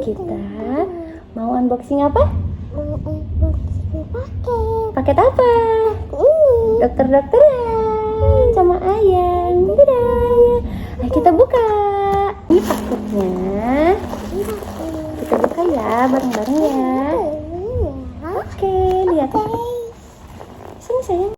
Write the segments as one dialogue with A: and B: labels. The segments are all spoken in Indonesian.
A: kita mau unboxing apa? Paket apa? Dokter-dokteran sama Ayang. Dadah. Ayo kita buka. Ini paketnya. Kita buka ya, bareng-bareng ya. Oke, lihat. Sini sayang.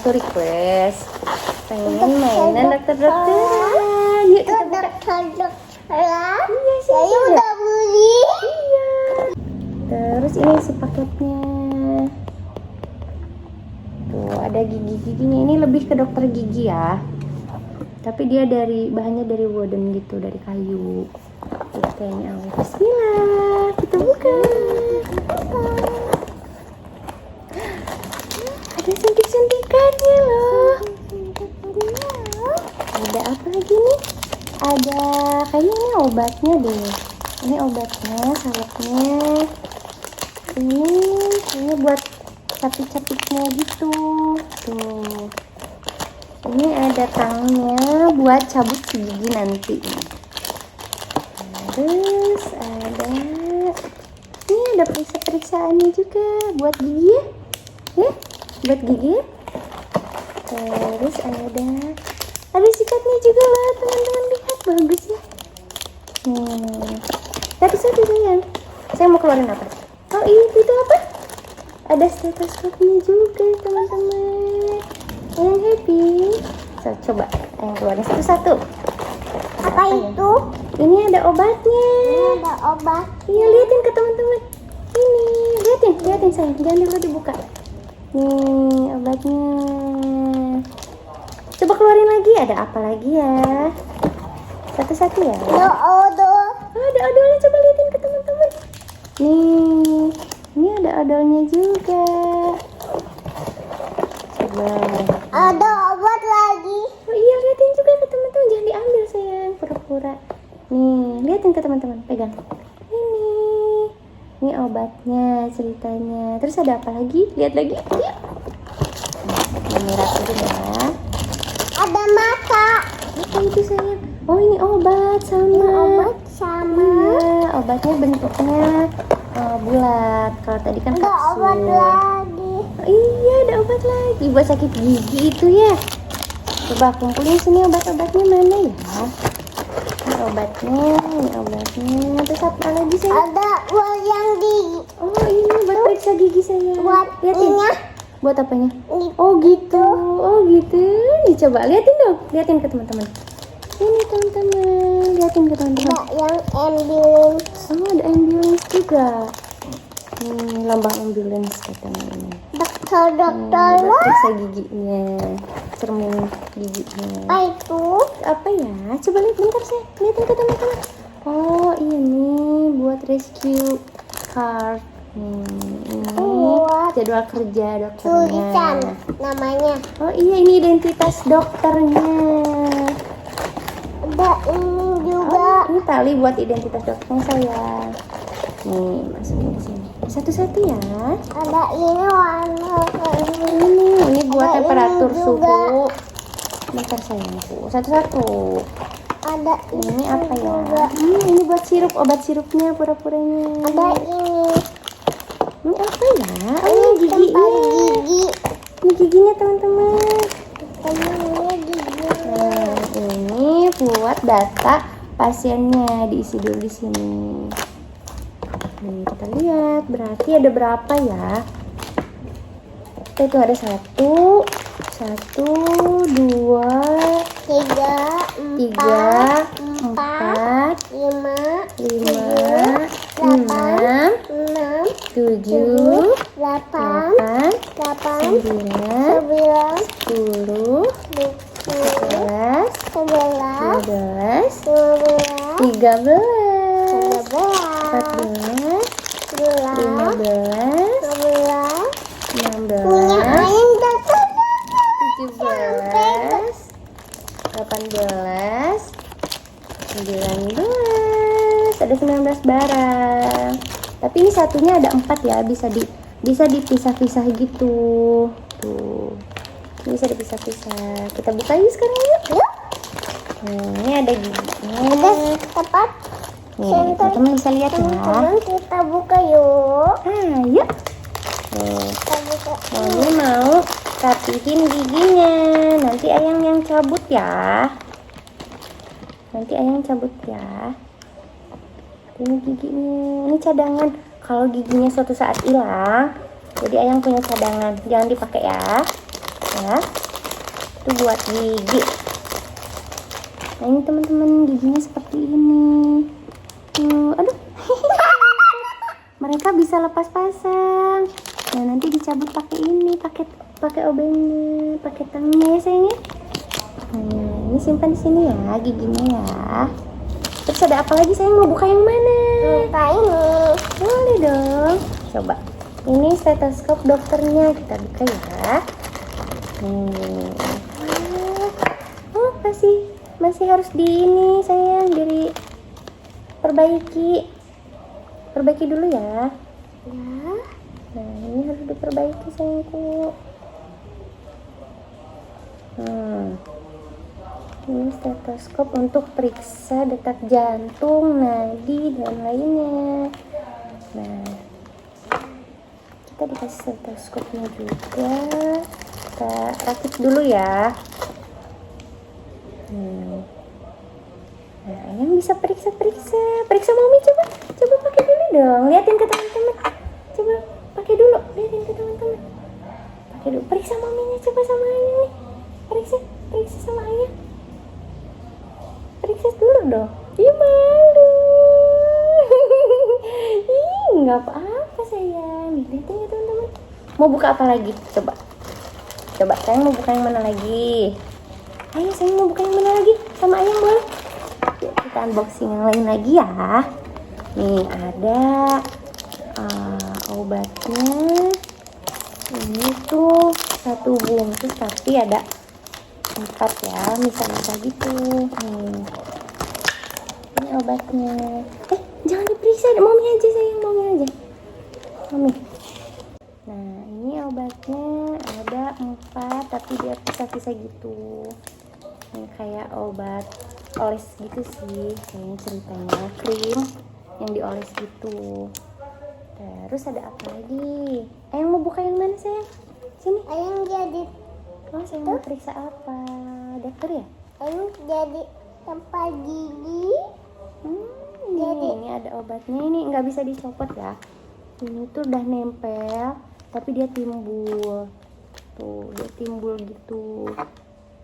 A: Request pengen mainan dokter-dokteran. Yuk kita buka. Iya sih. Saya udah beli. Iya. Terus ini isi paketnya. Tuh ada gigi-giginya. Ini lebih ke dokter gigi ya. Tapi dia bahannya dari wooden gitu, dari kayu. Terus kayaknya awet. Bismillah, kita buka. Ada suntik-suntikannya loh. Ada apa lagi nih? Ada kayaknya ini obatnya deh. Ini obatnya, salepnya. Ini kayaknya buat capit-capitnya gitu. Tuh. Ini ada tangnya buat cabut gigi nanti. Terus ini ada periksa-periksaannya juga buat gigi ya. Ya, buat gigi. Terus ada sikatnya juga lah, teman-teman, lihat bagus ya. Tapi satu sayang, saya mau keluarin apa? Oh itu apa? Ada stetoskopnya juga teman-teman. Yang happy. So, coba yang keluarin satu-satu. Apa itu? Ini ada obatnya. Ada obat. Iya, liatin ke teman-teman. Ini, liatin sayang, jangan dulu dibuka. Nih obatnya. Coba keluarin lagi, ada apa lagi ya? Satu-satu ya. Ada odol. Ada odolnya, coba liatin ke teman-teman. Nih, ini ada odolnya juga. Coba. Ada obat lagi. Oh iya, liatin juga ke teman-teman, jangan diambil sayang, pura-pura. Nih, liatin ke teman-teman, pegang. Ini obatnya, ceritanya. Terus ada apa lagi? Lihat lagi. Ya. Ini rapiin ya. Ada mata. Apa itu sayang? Oh ini obat sama. Ini obat sama. Iya, obatnya bentuknya bulat. Kalau tadi kan kapsul. Ada obat lagi. Oh, iya, ada obat lagi buat sakit gigi itu ya. Coba kumpulin sini obat-obatnya mana ya? Ini obatnya. Terus apa lagi sayang? Ada buat yang gigi. Oh ini buat periksa gigi sayang. Buat liatin. Buat apanya? Oh gitu. Nih coba liatin dong. Liatin ke teman-teman. Ini teman-teman. Liatin ke teman-teman. Ada yang ambulance. Oh ada ambulance juga. Nih lambang ambulance katanya ini. Dokter. Buat periksa giginya. Cermin giginya. Apa ya? Coba lihat bentar saya. Liatin ke teman-teman. Oh ini buat rescue card. Ini jadwal kerja dokternya. Tulisan namanya. Oh iya ini identitas dokternya. Ada ini juga. Oh, ini tali buat identitas dokternya sayang. Nih masukin ke sini. Satu-satu ya. Ada ini warna. Ini buat temperatur suhu. Bentar sayangku. Satu-satu. Ada ini apa ya? Ini buat obat sirupnya, pura-puranya. Ada ini apa ya? Oh ini giginya. Ini giginya teman-teman. Nah ini buat data pasiennya, diisi dulu di sini. Nih kita lihat, berarti ada berapa ya? Itu ada 1, 2, 3, 4, 5, 7, 8, 9, 10, 11, 12, 13, 14, 15, 16, 18, 19, ada 19 barang. Tapi ini satunya ada 4 ya, bisa dipisah-pisah gitu. Tuh. Ini bisa dipisah-pisah. Kita buka yuk sekarang yuk. Ini ada giginya.
B: Ada tempat.
A: Nih, teman-teman bisa lihat ya.
B: Teman-teman kita buka yuk.
A: Yuk.
B: Kita buka.
A: Mami mau rapihin giginya. Nanti Ayang yang cabut ya. Ini giginya. Ini cadangan. Kalau giginya suatu saat hilang, jadi Ayang punya cadangan. Jangan dipakai ya. Ya. Itu buat gigi. Nah ini teman-teman, giginya seperti ini. Aduh. Mereka bisa lepas pasang. Nah nanti dicabut pakai ini, pakai obengnya, pakai tangnya ya sayangnya. Ini simpan di sini ya giginya ya. Terus ada apa lagi sayang, mau buka yang mana?
B: Buka ini.
A: Boleh dong. Coba. Ini stetoskop dokternya, kita buka ya. Oh masih harus sayang, perbaiki dulu ya.
B: Ya.
A: Nah ini harus diperbaiki sayangku. Ini stetoskop untuk periksa detak jantung, nadi, dan lainnya. Nah kita dikasih stetoskopnya juga. Kita rakit dulu ya. Nah yang bisa periksa Mami, coba pakai dulu dong, liatin ke teman-teman. Coba pakai dulu, liatin ke teman-teman. Pakai dulu, periksa Maminya, coba sama Ayah nih. Periksa sama Ayah. Periksa dulu dong. Ih malu. Ih nggak apa-apa sayang. Liatin ya teman-teman. Mau buka apa lagi? Coba sayang mau buka yang mana lagi? Ayo sayang mau buka yang mana lagi? Sama Ayang boleh? Yuk, kita unboxing yang lain lagi ya. Nih ada obatnya. Ini tuh 1 bungkus tapi ada 4 ya, misal-misal gitu. Ini obatnya. Jangan diperiksa, Mami aja sayang, Mami aja. Nah ini obatnya ada 4 tapi dia pisah-pisah gitu. Ini kayak obat oles gitu sih, kayaknya ceritanya, krim yang dioles gitu. Terus ada apa lagi? Ayang mau buka yang mana sayang? Sini.
B: Ayang jadi.
A: Saya mau periksa apa? Dokter ya?
B: Ayang jadi tempat gigi.
A: Ini ada obatnya, ini nggak bisa dicopot ya. Ini tuh udah nempel, tapi dia timbul. Tuh, dia timbul gitu.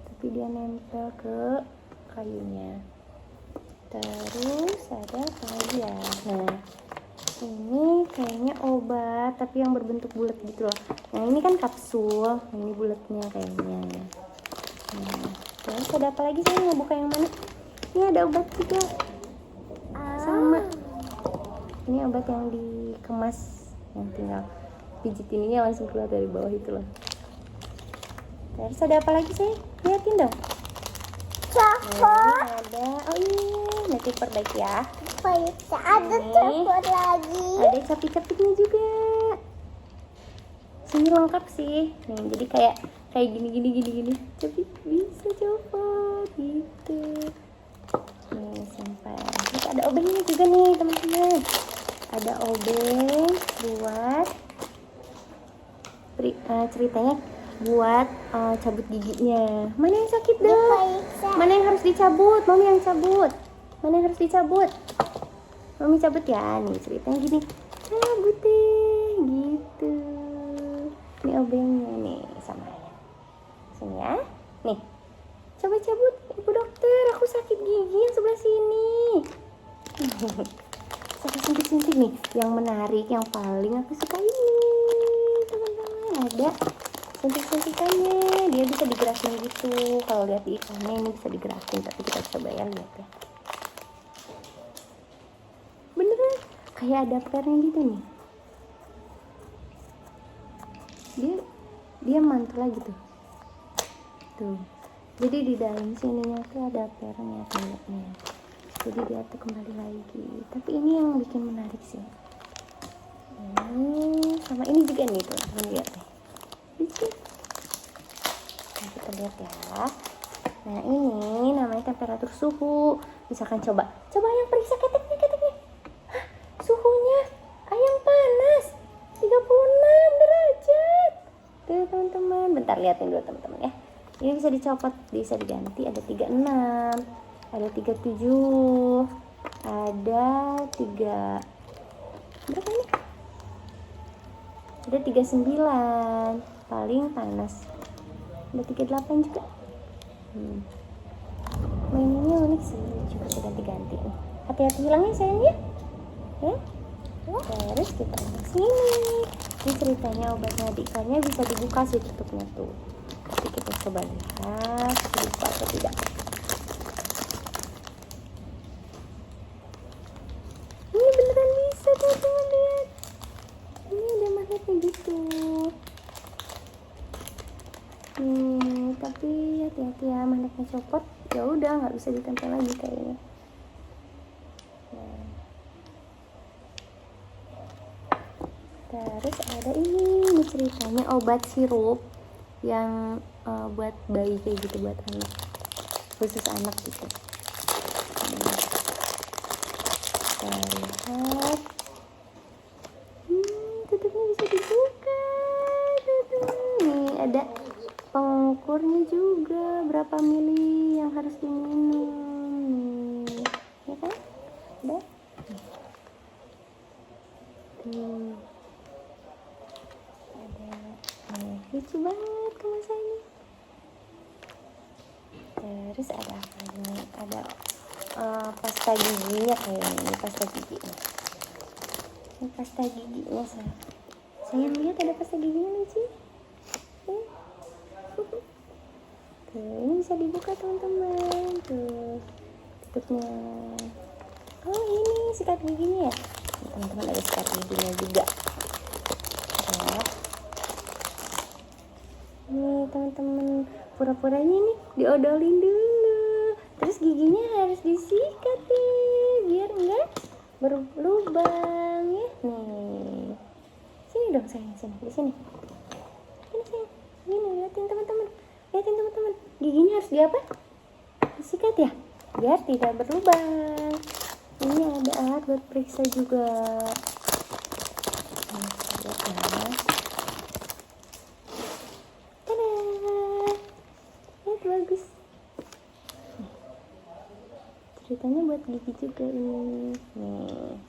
A: Tapi dia nempel ke kayunya. Terus ada apa lagi ya? Nah, ini kayaknya obat tapi yang berbentuk bulat gitu loh. Yang ini kan kapsul, ini bulatnya kayaknya. Terus ada apa lagi sih? Mau buka yang mana? Ini ada obat juga. Sama. Ini obat yang dikemas, yang tinggal pijit ininya langsung keluar dari bawah itu loh. Terus ada apa lagi sih? Liatin dong.
B: Coklat.
A: Ada, oh iya, nanti perbaiki ya.
B: Ada coklat lagi.
A: Ada capit-capitnya juga. Sini lengkap sih. Nih, jadi kayak gini. Capit bisa copot gitu. Nih, simpan. Terus ada obengnya juga nih, teman-teman. Ada obeng buat ceritanya buat cabut giginya. Mana yang sakit dong? Mana yang harus dicabut? Mami yang cabut. Mana yang harus dicabut? Mami cabut ya. Nih ceritanya gini. Cabut deh gitu. Ini obengnya nih sama Ayah. Sini ya. Nih. Coba cabut, Ibu dokter. Aku sakit gigi yang sebelah sini. Saya suntik-suntik nih. Yang menarik, yang paling aku suka ini, teman-teman. Ada suntik-suntikannya, dia bisa digerakin gitu. Kalau lihat di iklannya ini bisa digerakin, tapi kita coba ya lihat ya. Beneran kayak adapternya gitu nih. Dia mantul lagi tuh. Jadi di dalam sininya tuh ada pernya tandanya. Jadi dia tuh kembali lagi. Tapi ini yang bikin menarik sih. Ini sama ini juga nih teman-teman, lihat nih. Nah, kita lihat ya. Nah ini namanya temperatur suhu. Misalkan coba yang periksa keteknya. Hah, suhunya ayam panas 36 derajat. Tuh teman-teman, bentar liatin dulu teman-teman ya. Ini bisa dicopot, bisa diganti. Ada 36, ada 37, ada 3 berapa ini? Ada 39, paling panas. Ada 38 juga. Mainannya unik sih, coba kita ganti-ganti nih. Hati-hati hilangnya sayangnya ya. Terus kita lihat sini. Ini ceritanya obatnya adiknya bisa dibuka sih tutupnya tuh. Jadi kita coba lihat dibuka atau tidak. Ini beneran bisa teman-teman, lihat. Ini ada magnetnya gitu. Tapi hati-hati ya, magnetnya copot, ya udah nggak bisa ditempel lagi kayaknya. Nah. Terus ada ini ceritanya obat sirup yang buat bayi kayak gitu, buat anak, khusus anak gitu. Kita lihat, tutupnya bisa dibuka. Nih ada pengukurnya juga, berapa mili yang harus diminum nih, ya kan? Ada tuh, ada nih, lucu banget kemasan ini. Terus ada apa ini? Ada pasta giginya kayaknya. Ini pasta gigi nih. Ini pasta giginya saya lihat ada pasta giginya lucu. Tuh, ini bisa dibuka teman-teman. Tuh, tutupnya. Oh ini sikat giginya ya. Teman-teman ada sikat giginya juga. Ya. Nih teman-teman, pura-puranya nih diodolin dulu. Terus giginya harus disikat nih, biar enggak berlubang ya. Nih. Sini dong sayang, sini. Di sini. Sini sayang. Ini liatin teman-teman. Lihatin teman-teman, giginya harus diapa? Disikat ya, biar tidak berlubang. Ini ada alat buat periksa juga. Lihat ya. Tada, lihat bagus. Ceritanya buat gigi juga ini. Nih,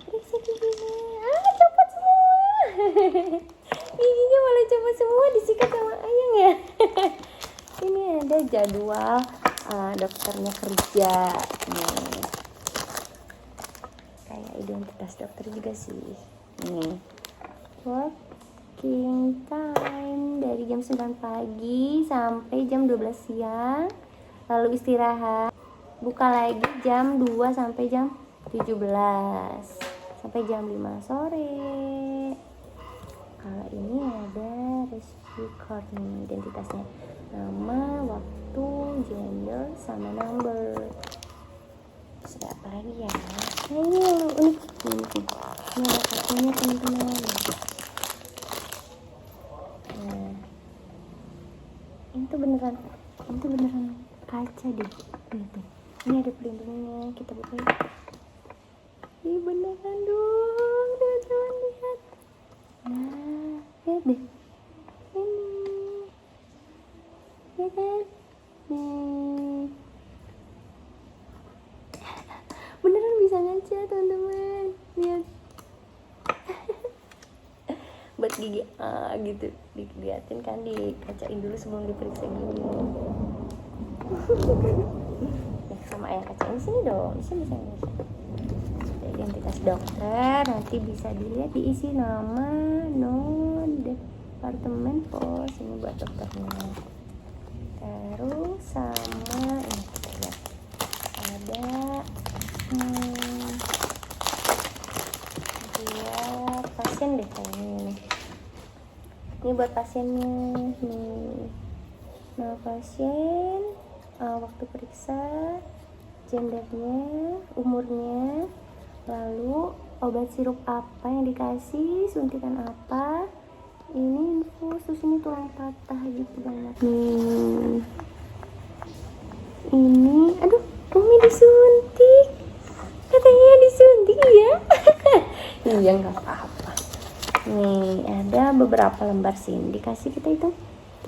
A: periksa giginya. Copot semua. Giginya malah copot semua, disikat sama ayang ya. Ini ada jadwal dokternya kerja nih, kayak identitas dokter juga sih. Nih, working time dari jam 9 pagi sampai jam 12 siang, lalu istirahat, buka lagi jam 2 sampai jam 17 sampai jam 5 sore. Kalau ini ada record nih, identitasnya, nama, waktu, gender, sama number. Terus ada apa lagi ya? Nah ini yang unik. Ini ada kartunya teman-teman. Nah, ini tuh beneran kaca deh. Lihat nih. Ini ada pelindungnya. Kita buka ya. Ini beneran dong, teman-teman, lihat. Nah, lihat deh. Ini. Ya kan? Nih. Beneran bisa ngaca, teman-teman. Lihat. Buat gigi gitu. Dilihatin kan, dikacain dulu sebelum diperiksa gigi. Nah, sama ayah kacain sini dong. Sini. Identitas dokter, nanti bisa dilihat, diisi nama, departemen pos, ini buat dokternya. Terus sama ini kita lihat ada buat pasien deh kayaknya nih. Ini buat pasiennya nih. Nama pasien, waktu periksa, gendernya, umurnya, lalu obat sirup apa yang dikasih, suntikan apa, ini infus, terus ini tulang patah gitu banget. Ini, aduh, Umi disuntik, katanya disuntik ya. Iya nggak apa-apa. Nih ada beberapa lembar SIM, dikasih kita hitung.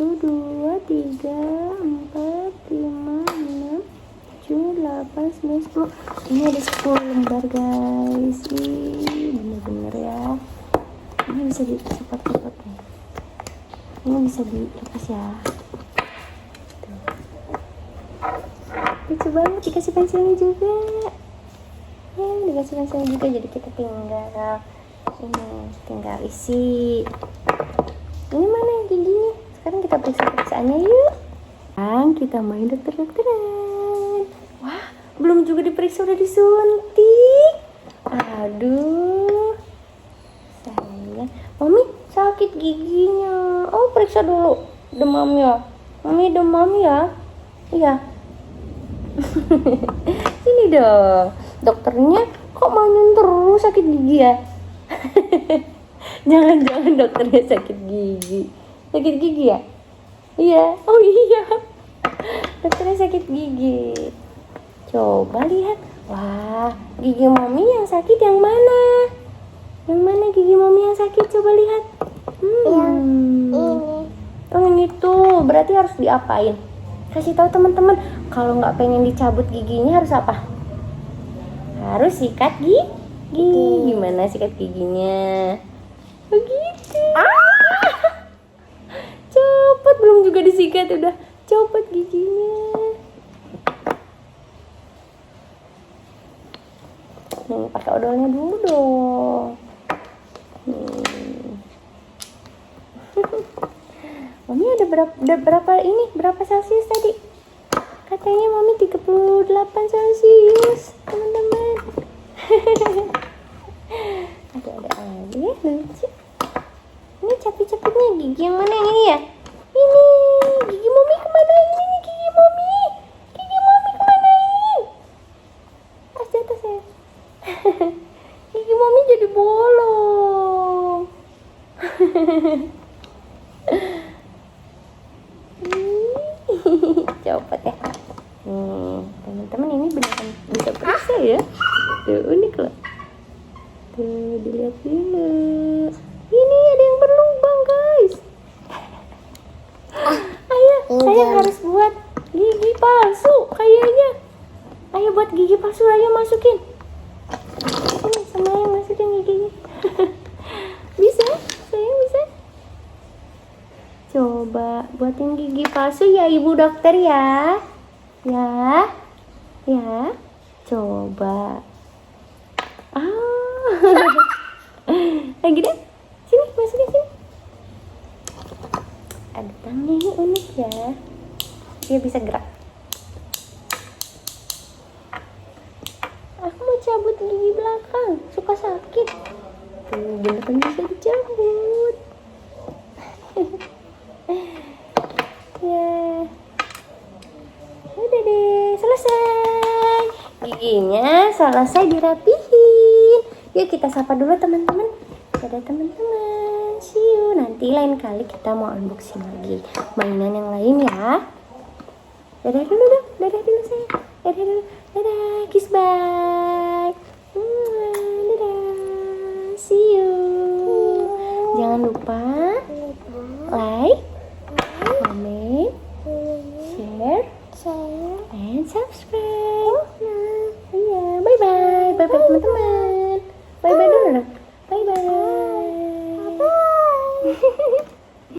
A: 1, 2, 3, 4, 5, 6, 7, 8, 9, 10. Ini ada 10 lembar guys. Ih, bener-bener ya. Ini bisa dicopot-copot nih. Ini bisa dilepas ya. Tuh. Lucu banget, dikasih pensilnya juga. Ya, dikasih pensilnya juga, jadi kita tinggal isi. Ini mana giginya? Sekarang kita periksa-periksaannya yuk. Sekarang kita main dokter-dokteran. Wah, belum juga diperiksa udah disuntik. Aduh. Sayang. Mami sakit giginya. Oh, periksa dulu demamnya. Mami demam ya? Iya. Sini dong. Dokternya kok manyun terus sakit gigi ya? Jangan-jangan dokternya sakit gigi. Sakit gigi ya? Iya. Oh iya. Dokternya sakit gigi. Coba lihat. Wah, gigi mami yang sakit yang mana? Yang mana gigi mami yang sakit? Coba lihat.
B: Yang ini.
A: Oh, yang itu. Berarti harus diapain? Kasih tahu teman-teman. Kalau nggak pengen dicabut giginya harus apa? Harus sikat gigi. Gimana sikat giginya? Begitu. Copot, belum juga disikat udah copot giginya. Nih, pakai odolnya dulu dong. Mami ada berapa ini? Berapa Celsius tadi? Katanya Mami 38 Celsius, teman-teman. Ada aja ya, lucu. Ini capit-capitnya gigi yang mana yang ini ya? Ini gigi Mami kemana ini? Gigi Mami kemana ini? Jatuh saya. Gigi Mami jadi bolong. Copot ya. Teman-teman ini beneran bisa periksa ya. Tuh unik loh. Tuh dilihat dulu. Ini ada yang berlubang guys. Ayah, saya harus buat gigi palsu kayaknya. Ayo buat gigi palsu, ayo masukin. Sini sama yang masukin giginya. Bisa? Sayang bisa? Coba buatin gigi palsu ya ibu dokter ya. Ya. Coba. Lagi deh. Sini, masukin sini. Ada tangnya ini unik ya. Dia bisa gerak. Aku mau cabut gigi belakang, suka sakit. Tuh, beneran bisa dicabut. Ya. Udah deh, selesai. Giginya selesai dirapihin. Yuk kita sapa dulu teman-teman. Dadah teman-teman. See you. Nanti lain kali kita mau unboxing lagi mainan yang lain ya. Dadah dulu dong. Dadah dulu sayang. Dadah dulu. Dadah. Kiss bye. Dadah. See you. Jangan lupa like, comment, share, and subscribe.